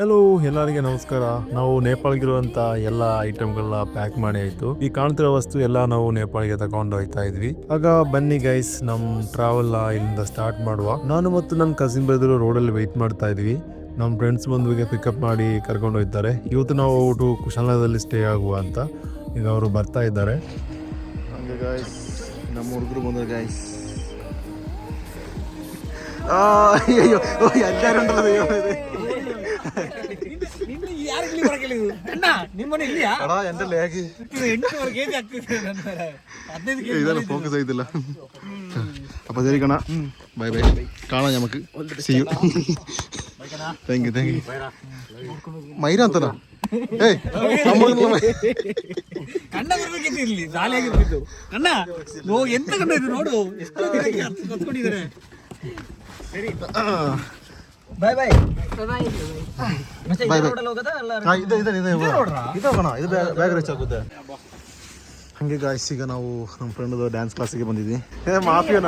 Hello, ಎಲ್ಲರಿಗೆ ನಮಸ್ಕಾರ. ನಾವು ನೇಪಾಳಗಿರುವಂತ ಎಲ್ಲ ಐಟಮ್ಗಳನ್ನ ಪ್ಯಾಕ್ ಮಾಡಿ ಆಯ್ತು. ಈ ಕಾಣ್ತಿರೋ ವಸ್ತು ಎಲ್ಲ ನಾವು ನೇಪಾಳಿಗೆ ತಗೊಂಡು ಹೋಗ್ತಾ ಇದ್ವಿ. ಆಗ ಬನ್ನಿ ಗೈಸ್, ನಮ್ ಟ್ರಾವೆಲ್ ಇಲ್ಲಿಂದ ಸ್ಟಾರ್ಟ್ ಮಾಡುವ. ನಾನು ಮತ್ತು ನನ್ನ ಕಸಿನ್ ಬ್ರದರ್ ರೋಡಲ್ಲಿ ವೆಯ್ಟ್ ಮಾಡ್ತಾ ಇದ್ವಿ. ನಮ್ಮ ಫ್ರೆಂಡ್ಸ್ ಬಂದ್ವಿಗೆ ಪಿಕಪ್ ಮಾಡಿ ಕರ್ಕೊಂಡು ಹೋಗ್ತಾರೆ. ಇವತ್ತು ನಾವು ಹೋಗ್ಬಿಟ್ಟು ಕುಶಾಲನಗರದಲ್ಲಿ ಸ್ಟೇ ಆಗುವ ಅಂತ. ಈಗ ಅವರು ಬರ್ತಾ ಇದ್ದಾರೆ. ಹಂಗೆ ಗಾಯ್ಸ್, ನಮ್ಮ ಹುಡುಗರು ಬಂದರು ಗಾಯ್ಸ್. ಅಯ್ಯೋ ಫೋಕಸ್ ಆಯ್ತಿಲ್ಲ അപ്പൊ ശരി കണ, ബൈ ബൈ, കാണാം നമുക്ക്. See you. Thank you. മൈര ಅಂತನ ಏಯ್ ಕಣ್ಣ ಬರ್ಬೇಕಿರ್ಲಿ, ಜಾಲಿಯಾಗಿರ್ತಿತ್ತು. ಕಣ್ಣ ಎಂತ ಕಣ್ಣ ಇದು ನೋಡು, ಎಷ್ಟು ಕತ್ಕೊಂಡಿದ್ದಾರೆ. ಸರಿ, ಬಾಯ್ ಬಾಯ್ ಬಾಯ್ ಬ್ಯಾಗ್ ರೀಚ್ ಆಗುತ್ತೆ. ಹಂಗೆ ಗಾಯ್ಸ್, ಈಗ ನಾವು ನಮ್ಮ ಫ್ರೆಂಡ್ ಡ್ಯಾನ್ಸ್ ಕ್ಲಾಸಿಗೆ ಬಂದಿದ್ವಿ. ಮಾಫಿಯನ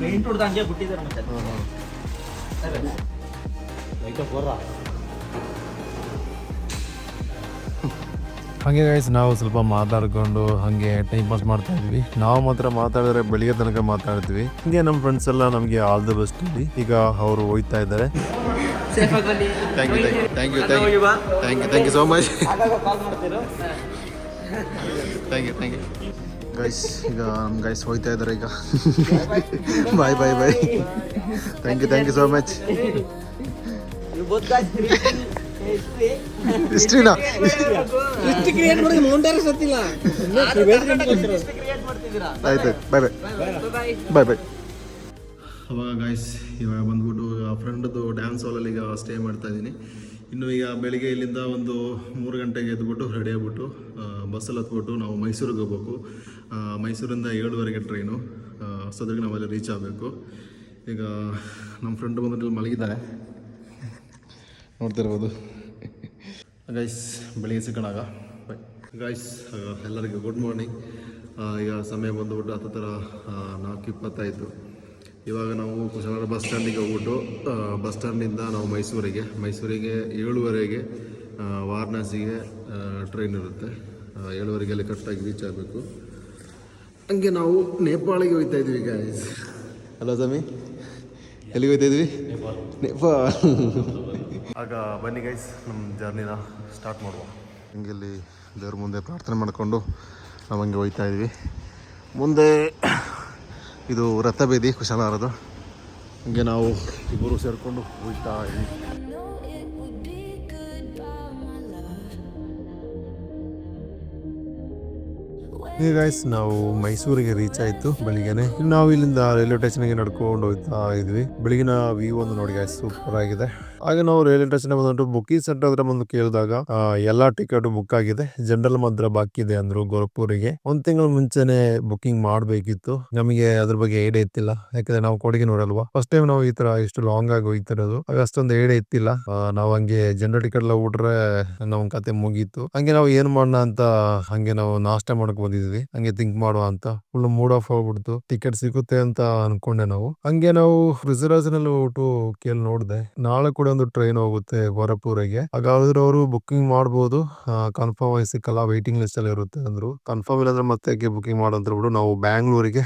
ಪೇಂಟ್ ಹೊಡೆದ ಹಂಗೆ ಬಿಟ್ಟಿದ್ದಾರೆ ಮತ್ತೆ. ಹಾಗೆ ಗೈಸ್, ನಾವು ಸ್ವಲ್ಪ ಮಾತಾಡ್ಕೊಂಡು ಹಾಗೆ ಟೈಮ್ ಪಾಸ್ ಮಾಡ್ತಾ ಇದ್ವಿ. ನಾವು ಮಾತ್ರ ಮಾತಾಡಿದ್ರೆ ಬೆಳಿಗ್ಗೆ ತನಕ ಮಾತಾಡ್ತೀವಿ. ಹಿಂಗೆ ನಮ್ಮ ಫ್ರೆಂಡ್ಸ್ ಎಲ್ಲ ನಮಗೆ ಆಲ್ ದ ಬೆಸ್ಟ್ ಇಲ್ಲಿ. ಈಗ ಅವರು ಹೋಗ್ತಾ ಇದ್ದಾರೆ. Thank you so much. Thank you guys. ಈಗ ನಮ್ಮ ಗೈಸ್ ಹೋಗ್ತಾ ಇದ್ದಾರೆ ಈಗ. Bye thank you so much. ಹಿಸ್ಟ್ರಿನಾ ಆಯ್ತು. ಬಾಯ್. ಅವಾಗ ಗೈಸ್, ಇವಾಗ ಬಂದ್ಬಿಟ್ಟು ಆ ಫ್ರೆಂಡ್ದು ಡ್ಯಾನ್ಸ್ ಹಾಲಲ್ಲಿ ಈಗ ಸ್ಟೇ ಮಾಡ್ತಾ ಇದ್ದೀನಿ. ಇನ್ನು ಈಗ ಬೆಳಿಗ್ಗೆ ಇಲ್ಲಿಂದ ಒಂದು 3 ಗಂಟೆಗೆ ಎದ್ಬಿಟ್ಟು ರೆಡಿ ಆಗ್ಬಿಟ್ಟು ಬಸ್ಸಲ್ಲಿ ಹತ್ಬಿಟ್ಟು ನಾವು ಮೈಸೂರಿಗೆ ಹೋಗ್ಬೇಕು. ಮೈಸೂರಿಂದ 7:30 ಟ್ರೈನು. ಅಷ್ಟೊತ್ತಿಗೆ ನಾವಲ್ಲಿ ರೀಚ್ ಆಗಬೇಕು. ಈಗ ನಮ್ಮ ಫ್ರೆಂಡ್ ಬಂದ್ಬಿಟ್ಟು ಮಲಗಿದ್ದಾರೆ, ನೋಡ್ತಿರ್ಬೋದು. ಗೈಸ್, ಬೆಳಿಗ್ಗೆ ಸಿಗೋಣಾಗ. ಗೈಸ್, ಎಲ್ಲರಿಗೂ ಗುಡ್ ಮಾರ್ನಿಂಗ್. ಈಗ ಸಮಯ ಬಂದುಬಿಟ್ಟು 4:20 ಇವಾಗ ನಾವು ಕುಶಾಲನಗರ ಬಸ್ ಸ್ಟ್ಯಾಂಡಿಗೆ ಹೋಗ್ಬಿಟ್ಟು ಬಸ್ ಸ್ಟ್ಯಾಂಡಿಂದ ನಾವು ಮೈಸೂರಿಗೆ 7:30 ವಾರಣಾಸಿಗೆ ಟ್ರೈನ್ ಇರುತ್ತೆ. 7:30 ಅಲ್ಲಿ ಕರೆಕ್ಟಾಗಿ ರೀಚ್ ಆಗಬೇಕು. ಹಂಗೆ ನಾವು ನೇಪಾಳಿಗೆ ಹೋಗ್ತಾ ಇದ್ವಿ ಗೈಸ್. ಹಲೋ ಸಮಿ, ಎಲ್ಲಿಗೆ ಹೋಗ್ತಾ ಇದ್ವಿ? ನೇಪಾಳ. ಆಗ ಬನ್ನಿ ಗೈಸ್, ನಮ್ಮ ಜರ್ನಿನ ಸ್ಟಾರ್ಟ್ ಮಾಡುವ. ಹಂಗೆ ಇಲ್ಲಿ ದೇವ್ರ ಮುಂದೆ ಪ್ರಾರ್ಥನೆ ಮಾಡಿಕೊಂಡು ನಾವು ಹಂಗೆ ಹೋಗ್ತಾ ಇದ್ವಿ. ಮುಂದೆ ಇದು ರಥಬೇದಿ ಕುಶಾಲನಗರದು. ಹಂಗೆ ನಾವು ಇಬ್ಬರು ಸೇರಿಕೊಂಡು ಹೋಗ್ತಾ ಇದ್ವಿ. ಈಗ ಗೈಸ್, ನಾವು ಮೈಸೂರಿಗೆ ರೀಚ್ ಆಯ್ತು ಬೆಳಿಗ್ಗೆನೆ. ನಾವು ಇಲ್ಲಿಂದ ರೈಲ್ವೆ ಸ್ಟೇಷನ್ಗೆ ನಡ್ಕೊಂಡು ಹೋಗ್ತಾ ಇದ್ವಿ. ಬೆಳಗಿನ ವ್ಯೂ ಒಂದು ನೋಡಿ ಗೈಸ್, ಸೂಪರ್ ಆಗಿದೆ. ಹಾಗೆ ನಾವು ರೈಲ್ವೆ ಸ್ಟೇಷನ್ ಬಂದ್ಬಿಟ್ಟು ಬುಕಿಂಗ್ ಸೆಂಟರ್ ಹತ್ರ ಬಂದು ಕೇಳಿದಾಗ ಎಲ್ಲಾ ಟಿಕೆಟ್ ಬುಕ್ ಆಗಿದೆ, ಜನರಲ್ ಮಾತ್ರ ಬಾಕಿ ಇದೆ ಅಂದ್ರು. ಗೋರಖ್ಪುರಿಗೆ 1 ತಿಂಗಳ ಮುಂಚೆನೆ ಬುಕಿಂಗ್ ಮಾಡ್ಬೇಕಿತ್ತು. ನಮಗೆ ಅದ್ರ ಬಗ್ಗೆ ಐಡಿಯಾ ಇತ್ತಿಲ್ಲ, ಯಾಕಂದ್ರೆ ನಾವು ಕೊಡಗಿ ನೋಡಲ್ವಾ, ಫಸ್ಟ್ ಟೈಮ್ ನಾವು ಈ ತರ ಇಷ್ಟು ಲಾಂಗ್ ಆಗಿ ಹೋಗ್ತಿರೋದು. ಆಗ ಅಷ್ಟೊಂದು ಐಡಿಯಾ ಇತ್ತಿಲ್ಲ. ನಾವು ಹಂಗೆ ಜನರಲ್ ಟಿಕೆಟ್ ಎಲ್ಲ ಬಿಟ್ರೆ ನಮ್ ಕತೆ ಮುಗೀತು. ಹಂಗೆ ನಾವು ಏನ್ ಮಾಡೋಣ ಅಂತ ಹಂಗೆ ನಾವು ನಾಷ್ಟ ಮಾಡಕ್ ಬಂದಿದ್ವಿ. ಹಂಗೆ ಥಿಂಕ್ ಮಾಡುವ ಅಂತ ಫುಲ್ ಮೂಡ್ ಆಫ್ ಹೋಗ್ಬಿಡ್ತು. ಟಿಕೆಟ್ ಸಿಗುತ್ತೆ ಅಂತ ಅನ್ಕೊಂಡೆ ನಾವು. ಹಂಗೆ ನಾವು ರಿಸರ್ವೇಶನ್ ಅಲ್ಲಿ ಹೋಗ್ಬಿಟ್ಟು ಕೇಳಿ ನೋಡ್ದೆ, ನಾಳೆ ಕೂಡ ಒಂದು ಟ್ರೈನ್ ಹೋಗುತ್ತೆ ಗೋರಖ್ಪುರಿಗೆ. ಹಾಗಾದ್ರೆ ಅವರು ಬುಕಿಂಗ್ ಮಾಡ್ಬೋದು, ಕನ್ಫರ್ಮ್ ಆಗಿ ಸಿಕ್ಕಲ್ಲ, ವೈಟಿಂಗ್ ಲಿಸ್ಟ್ ಅಲ್ಲಿ ಇರುತ್ತೆ ಅಂದ್ರು. ಕನ್ಫರ್ಮ್ ಇಲ್ಲ ಅಂದ್ರೆ ಮತ್ತೆ ಬುಕಿಂಗ್ ಮಾಡಂತ ಬಿಡು ನಾವು ಬ್ಯಾಂಗ್ಳೂರಿಗೆ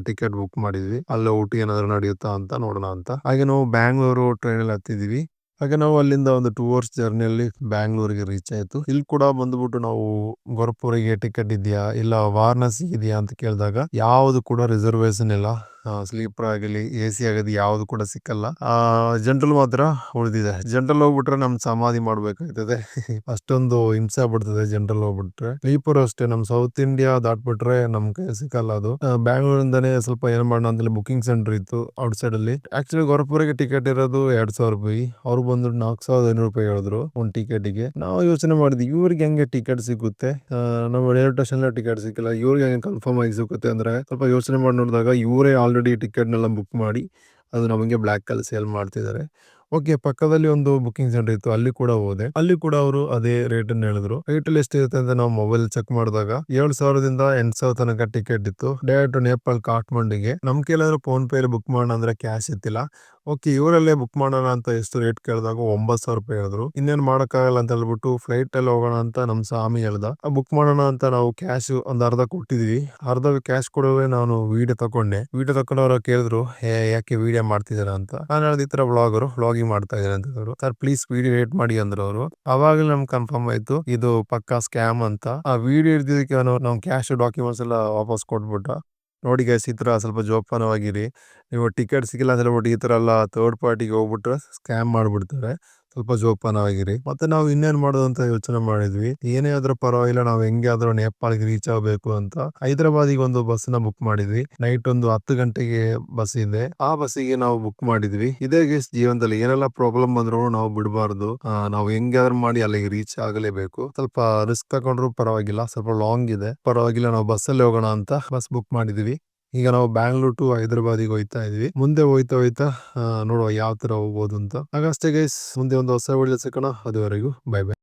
ಟಿಕೆಟ್ ಬುಕ್ ಮಾಡಿದ್ವಿ. ಅಲ್ಲೇ ಊಟಿ ಏನಾದ್ರು ನಡೆಯುತ್ತಾ ಅಂತ ನೋಡೋಣ ಅಂತ. ಹಾಗೆ ನಾವು ಬ್ಯಾಂಗ್ಳೂರು ಟ್ರೈನ್ ಅಲ್ಲಿ ಹತ್ತಿದ್ವಿ. ಹಾಗೆ ನಾವು ಅಲ್ಲಿಂದ ಒಂದು 2 ಅವರ್ಸ್ ಜರ್ನಿಯಲ್ಲಿ ಬ್ಯಾಂಗ್ಳೂರಿಗೆ ರೀಚ್ ಆಯ್ತು. ಇಲ್ಲಿ ಕೂಡ ಬಂದ್ಬಿಟ್ಟು ನಾವು ಗೋರಖ್ಪುರಿಗೆ ಟಿಕೆಟ್ ಇದೆಯಾ ಇಲ್ಲ ವಾರಣಾಸಿ ಇದೆಯಾ ಅಂತ ಕೇಳಿದಾಗ ಯಾವ್ದು ಕೂಡ ರಿಸರ್ವೇಶನ್ ಇಲ್ಲ. ಸ್ಲೀಪರ್ ಆಗಲಿ AC ಆಗಲಿ ಯಾವ್ದು ಕೂಡ ಸಿಕ್ಕಲ್ಲ. ಜನರಲ್ ಮಾತ್ರ ಉಳಿದಿದೆ. ಜನರಲ್ ಹೋಗ್ಬಿಟ್ರೆ ನಮ್ ಸಮಾಧಿ ಮಾಡ್ಬೇಕಾಗ್ತದೆ. ಅಷ್ಟೊಂದು ಹಿಂಸೆ ಆಗ್ಬಿಡ್ತದೆ ಜನರಲ್ ಹೋಗ್ಬಿಟ್ರೆ. ಸ್ಲೀಪರ್ ಅಷ್ಟೇ, ನಮ್ ಸೌತ್ ಇಂಡಿಯಾ ದಾಟ್ಬಿಟ್ರೆ ನಮ್ ಕೈ ಸಿಕ್ಕಲ್ಲ ಅದು. ಬ್ಯಾಂಗ್ಳೂರಿಂದಾನೇ ಸ್ವಲ್ಪ ಏನ್ ಮಾಡೋಣ ಅಂತ ಬುಕಿಂಗ್ ಸೆಂಟರ್ ಇತ್ತು ಔಟ್ ಸೈಡ್ ಅಲ್ಲಿ. ಆಕ್ಚುಲಿ ಗೋರಖ್ಪುರಿಗೆ ಟಿಕೆಟ್ ಇರೋದು 2,000 ರೂಪಾಯಿ. ಅವ್ರು ಬಂದು 4,500 ರೂಪಾಯಿ ಹೇಳಿದ್ರು ಒಂದ್ ಟಿಕೆಟ್ಗೆ. ನಾವು ಯೋಚನೆ ಮಾಡಿದ್ವಿ, ಇವ್ರಿಗೆ ಹೆಂಗೆ ಟಿಕೆಟ್ ಸಿಗುತ್ತೆ, ನಾವು ರೈಲ್ವೆ ಸ್ಟೇಷನ್ ಟಿಕೆಟ್ ಸಿಕ್ಕಿಲ್ಲ, ಇವ್ರಿಗೆ ಹೆಂಗೆ ಕನ್ಫರ್ಮ್ ಆಗಿ ಸಿಗುತ್ತೆ ಅಂದ್ರೆ ಸ್ವಲ್ಪ ಯೋಚನೆ ಮಾಡಿ ನೋಡಿದಾಗ ಇವರೇ ಆಲ್ರೆಡಿ ಟಿಕೆಟ್ ನೆಲ್ಲ ಬುಕ್ ಮಾಡಿ ಅದು ನಮಗೆ ಬ್ಲ್ಯಾಕ್ ಅಲ್ಲಿ ಸೇಲ್ ಮಾಡ್ತಿದ್ದಾರೆ. ಓಕೆ, ಪಕ್ಕದಲ್ಲಿ ಒಂದು ಬುಕಿಂಗ್ ಸೆಂಟರ್ ಇತ್ತು, ಅಲ್ಲಿ ಕೂಡ ಹೋದೆ. ಅಲ್ಲಿ ಕೂಡ ಅವರು ಅದೇ ರೇಟ್ ಅನ್ನು ಹೇಳಿದ್ರು. ರೇಟ್ ಅಲ್ಲಿ ಎಷ್ಟಿರುತ್ತೆ ಅಂತ ನಾವು ಮೊಬೈಲ್ ಚೆಕ್ ಮಾಡಿದಾಗ 7,000ದಿಂದ 8,000 ತನಕ ಟಿಕೆಟ್ ಇತ್ತು, ಡೈರೆಕ್ಟ್ ನೇಪಾಲ್ ಕಾಠ್ಮಂಡಿಗೆ. ನಮ್ ಕೈಲಾದ್ರೂ ಫೋನ್ ಪೇ ಬುಕ್ ಮಾಡೋಣ ಅಂದ್ರೆ ಕ್ಯಾಶ್ ಇತ್ತಿಲ್ಲ. ಓಕೆ, ಇವರಲ್ಲೇ ಬುಕ್ ಮಾಡೋಣ ಅಂತ ಎಷ್ಟು ರೇಟ್ ಕೇಳಿದಾಗ 9,000 ರೂಪಾಯಿ ಹೇಳಿದ್ರು. ಇನ್ನೇನ್ ಮಾಡಕ್ಕಾಗಲ್ಲ ಅಂತ ಹೇಳ್ಬಿಟ್ಟು ಫ್ಲೈಟ್ ಅಲ್ಲಿ ಹೋಗೋಣ ಅಂತ ನಮ್ ಸ್ವಾಮಿ ಹೇಳ್ದ. ಬುಕ್ ಮಾಡೋಣ ಅಂತ ನಾವು ಕ್ಯಾಶ್ ಒಂದ್ ಅರ್ಧ ಕೊಟ್ಟಿದ್ವಿ. ಅರ್ಧ ಕ್ಯಾಶ್ ಕೊಡುವೆ ನಾನು ವಿಡಿಯೋ ತಕೊಂಡೆ. ವಿಡಿಯೋ ತಕೊಂಡು ಅವ್ರು ಕೇಳಿದ್ರು, ಯಾಕೆ ವಿಡಿಯೋ ಮಾಡ್ತಿದಾರ ಅಂತ. ನಾನು ಹೇಳ್ದ, ಈ ತರ ವ್ಲಾಗಿಂಗ್ ಮಾಡ್ತಾ ಇದಾರೆ ಅಂತ ಹೇಳಿದ್ರು. ಸರ್ ಪ್ಲೀಸ್ ವಿಡಿಯೋ ರೇಟ್ ಮಾಡಿ ಅಂದ್ರು ಅವರು. ಅವಾಗಲೇ ನಮ್ಗೆ ಕನ್ಫರ್ಮ್ ಆಯ್ತು ಇದು ಪಕ್ಕಾ ಸ್ಕ್ಯಾಮ್ ಅಂತ. ಆ ವಿಡಿಯೋ ಹಿಡಿದಿದ್ದಕ್ಕೆ ನಾವು ಕ್ಯಾಶ್ ಡಾಕ್ಯುಮೆಂಟ್ಸ್ ಎಲ್ಲ ವಾಪಸ್ ಕೊಟ್ಬಿಟ್ಟ. ನೋಡಿ ಗೈಸ್, ಈ ತರ ಸ್ವಲ್ಪ ಜೋಪಾನವಾಗಿರಿ. ನೀವು ಟಿಕೆಟ್ ಸಿಗಿಲ್ಲ ಅಂತ ಹೇಳ್ಬಿಟ್ಟು ಈ ತರ ಎಲ್ಲ ಥರ್ಡ್ ಪಾರ್ಟಿಗೆ ಹೋಗ್ಬಿಟ್ರೆ ಸ್ಕ್ಯಾಮ್ ಮಾಡ್ಬಿಡ್ತಾರೆ. ಸ್ವಲ್ಪ ಜೋಪಾನವಾಗಿರಿ. ಮತ್ತೆ ನಾವು ಇನ್ನೇನ್ ಮಾಡೋದು ಅಂತ ಯೋಚನೆ ಮಾಡಿದ್ವಿ. ಏನೇ ಆದ್ರೂ ಪರವಾಗಿಲ್ಲ, ನಾವು ಹೆಂಗೆ ಆದ್ರೂ ನೇಪಾಳ್ಗೆ ರೀಚ್ ಆಗಬೇಕು ಅಂತ ಹೈದರಾಬಾದಿಗೆ ಒಂದು ಬಸ್ ನ ಬುಕ್ ಮಾಡಿದ್ವಿ. ನೈಟ್ ಒಂದು 10 ಗಂಟೆಗೆ ಬಸ್ ಇದೆ, ಆ ಬಸ್ಸಿಗೆ ನಾವು ಬುಕ್ ಮಾಡಿದ್ವಿ. ಇದೇ ಗೈಸ್, ಜೀವನದಲ್ಲಿ ಏನೆಲ್ಲ ಪ್ರಾಬ್ಲಮ್ ಬಂದ್ರು ನಾವು ಬಿಡಬಾರ್ದು. ನಾವು ಹೆಂಗಾದ್ರೂ ಮಾಡಿ ಅಲ್ಲಿಗೆ ರೀಚ್ ಆಗಲೇಬೇಕು. ಸ್ವಲ್ಪ ರಿಸ್ಕ್ ತಗೊಂಡ್ರು ಪರವಾಗಿಲ್ಲ, ಸ್ವಲ್ಪ ಲಾಂಗ್ ಇದೆ ಪರವಾಗಿಲ್ಲ, ನಾವು ಬಸ್ಸಲ್ಲಿ ಹೋಗೋಣ ಅಂತ ಬಸ್ ಬುಕ್ ಮಾಡಿದ್ವಿ. ಈಗ ನಾವು ಬ್ಯಾಂಗ್ಳೂರ್ ಟು ಹೈದರಾಬಾದಿಗೆ ಹೋಯ್ತಾ ಇದೀವಿ. ಮುಂದೆ ಹೋಯ್ತಾ ನೋಡುವ ಯಾವ ತರ ಹೋಗ್ಬೋದು ಅಂತ. ಹಾಗಷ್ಟೇ ಗೈಸ್, ಮುಂದೆ ಒಂದು ಹೊಸ ವಿಡಿಯೋ ಸಿಗೋಣ. ಅದುವರೆಗೂ ಬೈ ಬೈ.